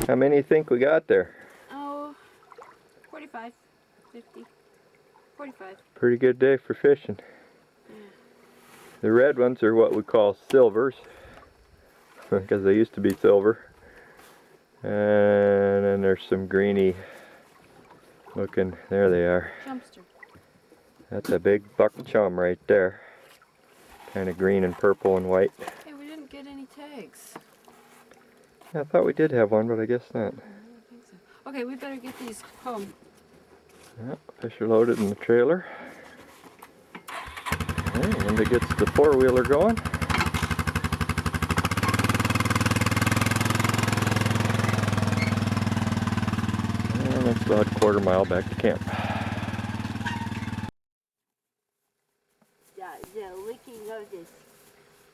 How many do you think we got there? Oh, 45, 50, 45. Pretty good day for fishing. Yeah. The red ones are what we call silvers, because they used to be silver. And then there's some greeny looking, there they are. Jumpster. That's a big buck chum right there. Kind of green and purple and white. Hey, we didn't get any tags. Yeah, I thought we did have one, but I guess not. I don't think so. Okay, we better get these home. Yeah, fish are loaded in the trailer. Okay, Linda gets the four-wheeler going. And that's about a quarter mile back to camp. The licking of this,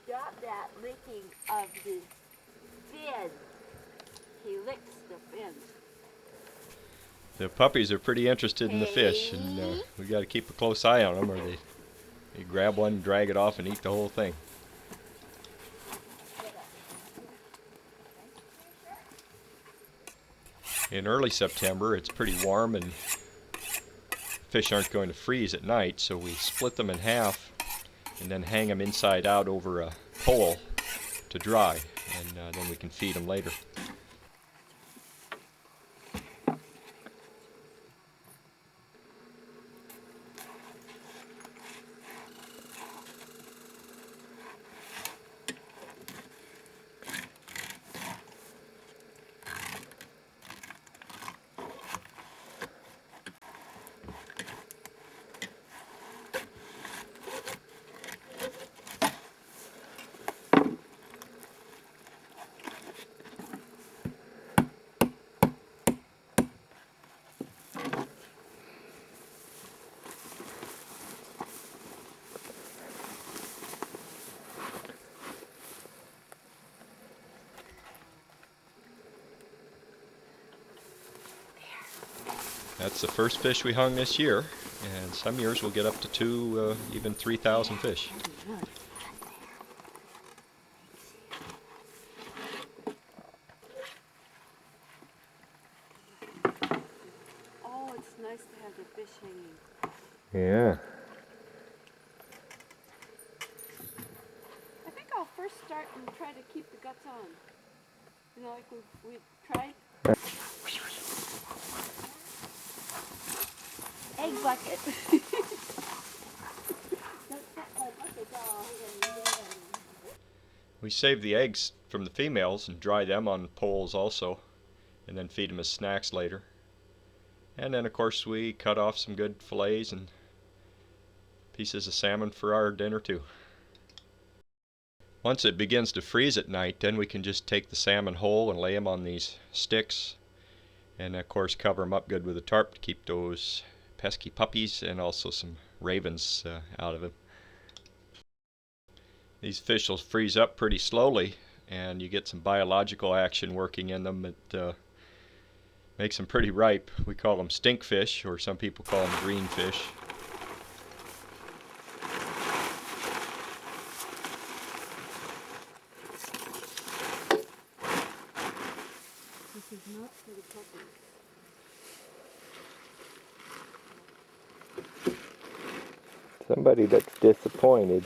stop that licking of his fin. He licks the fin. The puppies are pretty interested in the fish, and we got to keep a close eye on them, or they grab one, drag it off, and eat the whole thing. In early September, it's pretty warm, and fish aren't going to freeze at night, so we split them in half and then hang them inside out over a pole to dry, and then we can feed them later. That's the first fish we hung this year, and some years we'll get up to 2, even 3,000 fish. Oh, it's nice to have the fish hanging. Yeah. I think I'll first start and try to keep the guts on. You know, like we tried. Egg bucket. We save the eggs from the females and dry them on poles also, and then feed them as snacks later. And then of course we cut off some good fillets and pieces of salmon for our dinner too. Once it begins to freeze at night, then we can just take the salmon whole and lay them on these sticks, and of course cover them up good with a tarp to keep those pesky puppies and also some ravens out of them. These fish will freeze up pretty slowly, and you get some biological action working in them. It makes them pretty ripe. We call them stinkfish, or some people call them green fish. This is not for the puppies. Somebody that's disappointed.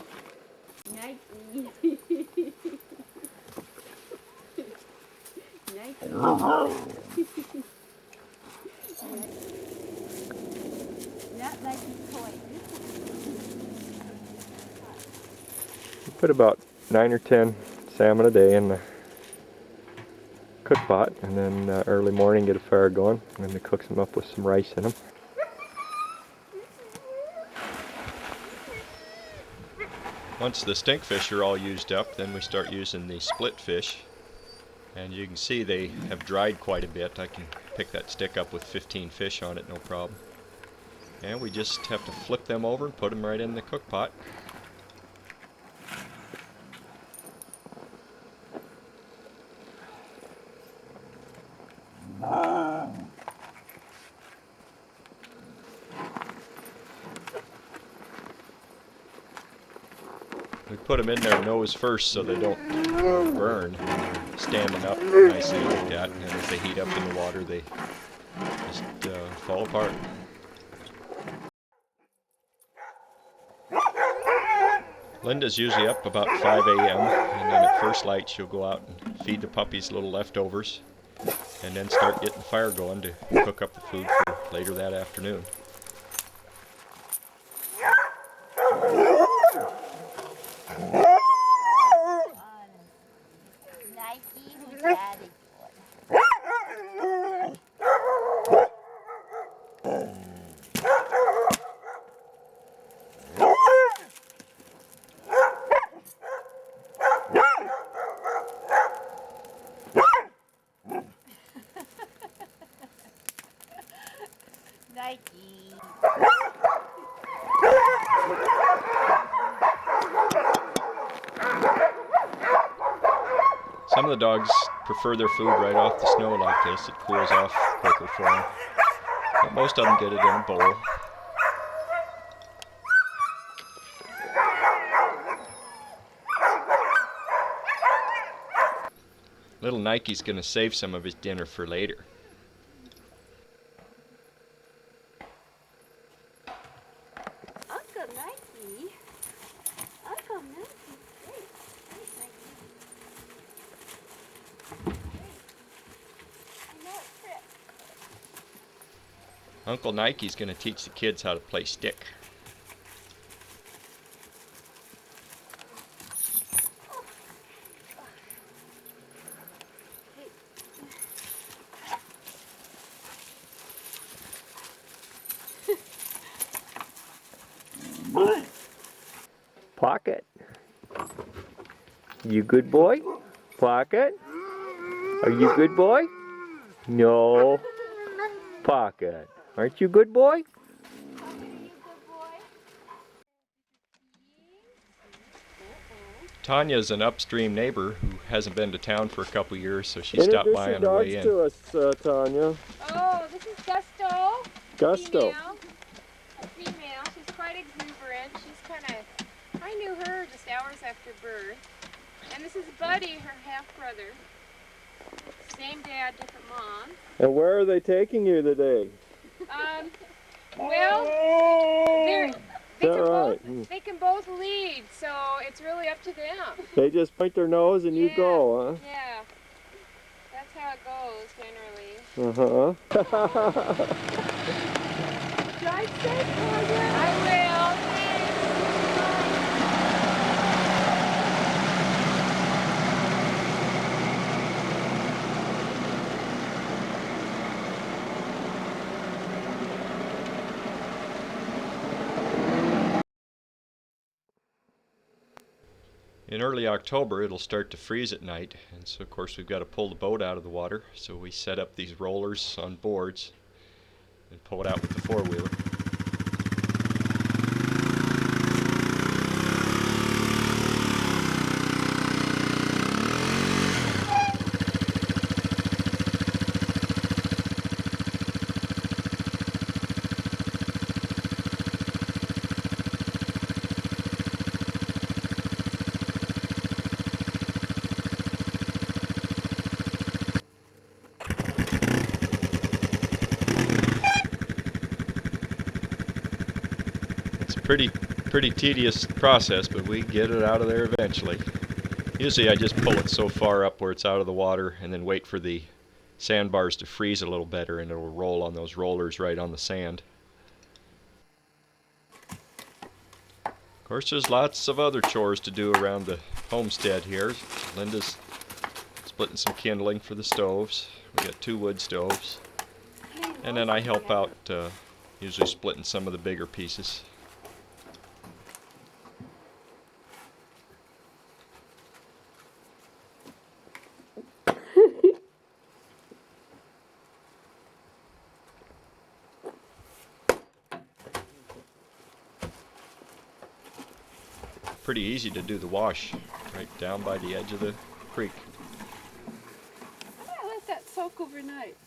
Nike. Nike. Not Nike toy. We put about 9 or 10 salmon a day in the cook pot, and then early morning get a fire going, and then we cook them up with some rice in them. Once the stinkfish are all used up, then we start using the split fish, and you can see they have dried quite a bit. I can pick that stick up with 15 fish on it, no problem. And we just have to flip them over and put them right in the cook pot. We put them in their nose first so they don't burn. Standing up nicely like that, and as they heat up in the water, they just fall apart. Linda's usually up about 5 a.m. and then at first light she'll go out and feed the puppies little leftovers and then start getting the fire going to cook up the food for later that afternoon. Nike, who's daddy? Nike. Some of the dogs prefer their food right off the snow like this. It cools off quicker for them. But most of them get it in a bowl. Little Nike's going to save some of his dinner for later. Uncle Nike. Uncle Nike. Great. Great, Nike. I know it's Trip. Uncle Nike's going to teach the kids how to play stick. Pocket. You good boy? Pocket? Are you good boy? No. Pocket. Aren't you good boy? Tanya's an upstream neighbor who hasn't been to town for a couple years, so she stopped by on her way in. to us, Tanya. Oh, this is Gusto. Gusto. Female. A female. She's quite exuberant. She's kind of, I knew her just hours after birth. And this is Buddy, her half-brother. Same dad, different mom. And where are they taking you today? Well, they can both lead, so it's really up to them. They just point their nose and you go, Yeah. That's how it goes, generally. huh? Drive safe, Tanya. I will. In early October it'll start to freeze at night, and so of course we've got to pull the boat out of the water, so we set up these rollers on boards and pull it out with the four-wheeler. Pretty tedious process, but we get it out of there eventually. Usually I just pull it so far up where it's out of the water and then wait for the sandbars to freeze a little better, and it'll roll on those rollers right on the sand. Of course, there's lots of other chores to do around the homestead here. Linda's splitting some kindling for the stoves. We got 2 wood stoves, and then I help out, usually splitting some of the bigger pieces. Pretty easy to do the wash right down by the edge of the creek. I let that soak overnight.